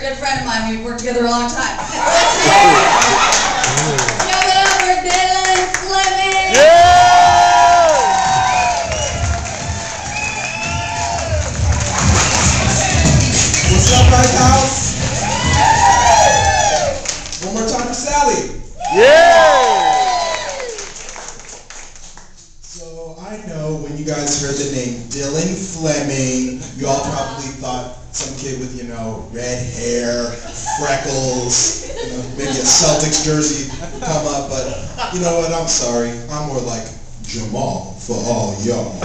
good friend of mine. We've worked together a long time. Give it up for Dylan Fleming! Yeah! What's up, Night House? One more time for Sally. Yeah! So I know when you guys heard the name Dylan Fleming, you all probably thought some kid with, red hair, freckles, maybe a Celtics jersey would come up, but you know what, I'm sorry. I'm more like Jamal for all y'all.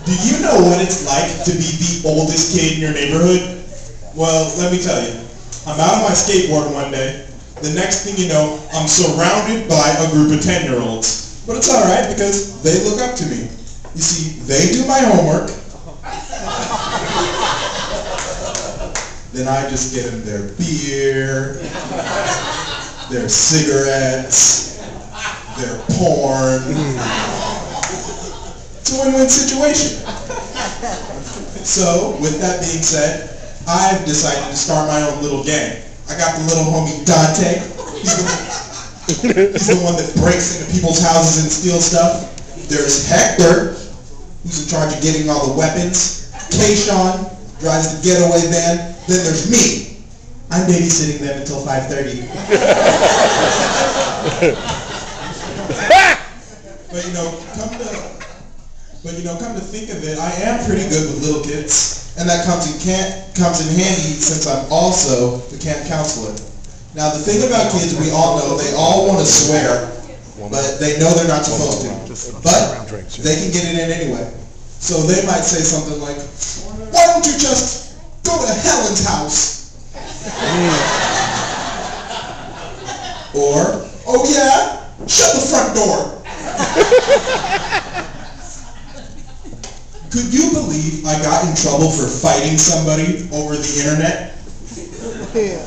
Do you know what it's like to be the oldest kid in your neighborhood? Well, let me tell you. I'm out on my skateboard one day. The next thing you know, I'm surrounded by a group of 10-year-olds. But it's alright because they look up to me. You see, they do my homework. Then I just get them their beer, their cigarettes, their porn. It's a win-win situation. So, with that being said, I've decided to start my own little gang. I got the little homie Dante. He's the one that breaks into people's houses and steals stuff. There's Hector, who's in charge of getting all the weapons. Kayshawn drives the getaway van. Then there's me. I'm babysitting them until 5:30. But come to think of it, I am pretty good with little kids, and that comes in handy since I'm also the camp counselor. Now the thing about kids, we all know they all want to swear, but they know they're not supposed to. But they can get it in anyway. So they might say something like, "Why don't you just go to Helen's house?" Or, "Oh yeah, shut the front door." Could you believe I got in trouble for fighting somebody over the internet?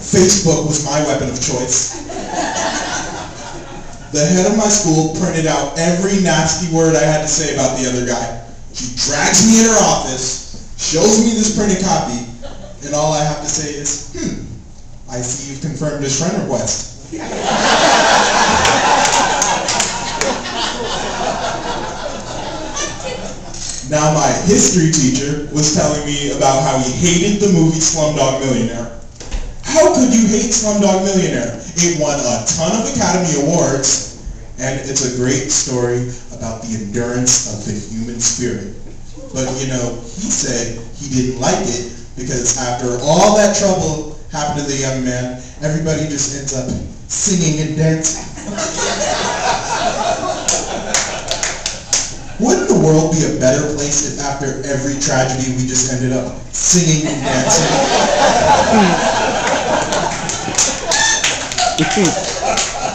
Facebook was my weapon of choice. The head of my school printed out every nasty word I had to say about the other guy. She drags me in her office, shows me this printed copy, and all I have to say is, I see you've confirmed his friend request. Now my history teacher was telling me about how he hated the movie Slumdog Millionaire. How could you hate Slumdog Millionaire? It won a ton of Academy Awards, and it's a great story about the endurance of the human spirit. But he said he didn't like it because after all that trouble happened to the young man, everybody just ends up singing and dancing. Wouldn't the world be a better place if after every tragedy we just ended up singing and dancing?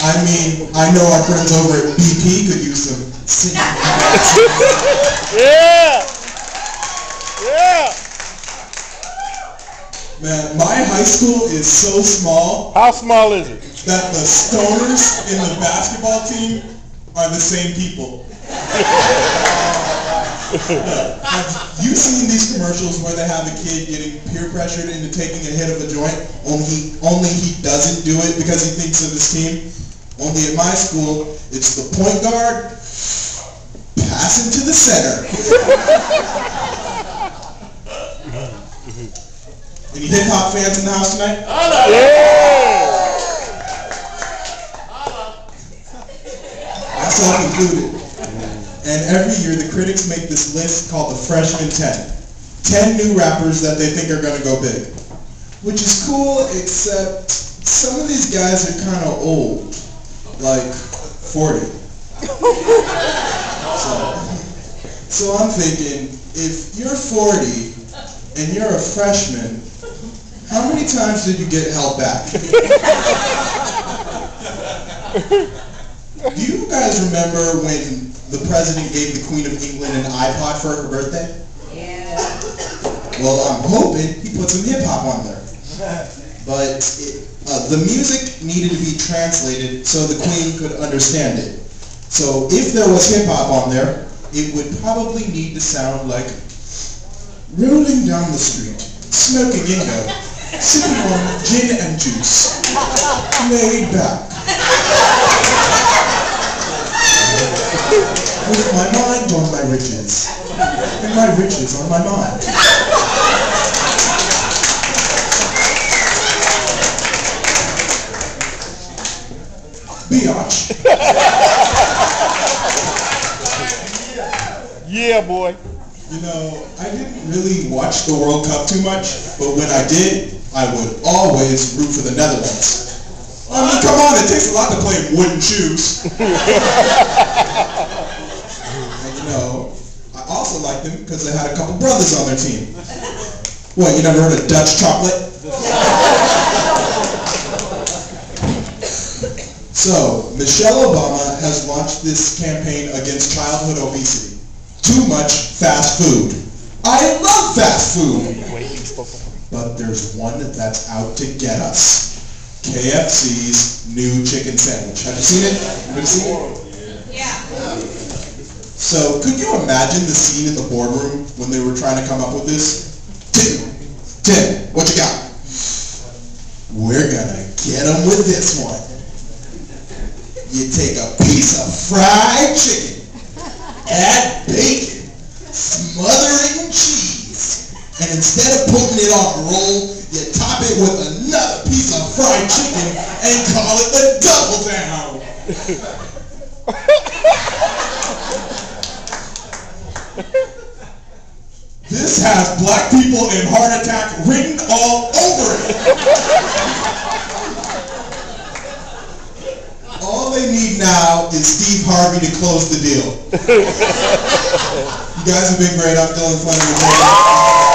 I mean, I know our friends over at BP could use some singing and dancing. Yeah! Yeah! Man, my high school is so small. How small is it? That the stoners in the basketball team are the same people. Have you seen these commercials where they have a kid getting peer pressured into taking a hit of a joint, only he doesn't do it because he thinks of his team? Only at my school, it's the point guard passing to the center. Any hip-hop fans in the house tonight? Yeah! That's all included. And every year the critics make this list called the Freshman 10. 10 new rappers that they think are going to go big. Which is cool, except some of these guys are kind of old. Like 40. So I'm thinking, if you're 40 and you're a freshman, how many times did you get held back? Do you guys remember when the president gave the Queen of England an iPod for her birthday? Yeah. Well, I'm hoping he put some hip-hop on there. But the music needed to be translated so the Queen could understand it. So if there was hip-hop on there, it would probably need to sound like rolling down the street, smoking Ingo, sipping on gin and juice, laid back. With my mind on my riches, and my riches on my mind. Biatch. Yeah, boy. You know, I didn't really watch the World Cup too much, but when I did, I would always root for the Netherlands. I mean, come on, it takes a lot to play in wooden shoes. And you know, I also liked them because they had a couple brothers on their team. What, you never heard of Dutch chocolate? So, Michelle Obama has launched this campaign against childhood obesity. Too much fast food. I love fast food. But there's one that's out to get us. KFC's new chicken sandwich. Have you seen it? Anybody seen it? Yeah. So, could you imagine the scene in the boardroom when they were trying to come up with this? Tim, what you got? We're gonna get them with this one. You take a piece of fried chicken, add bacon, smother it in cheese, and instead of putting it on a roll, you top it with another piece of fried chicken and call it the Double Down. This has black people in heart attack written all over it. All they need now is Steve Harvey to close the deal. You guys have been great. I'm Dylan Fleming.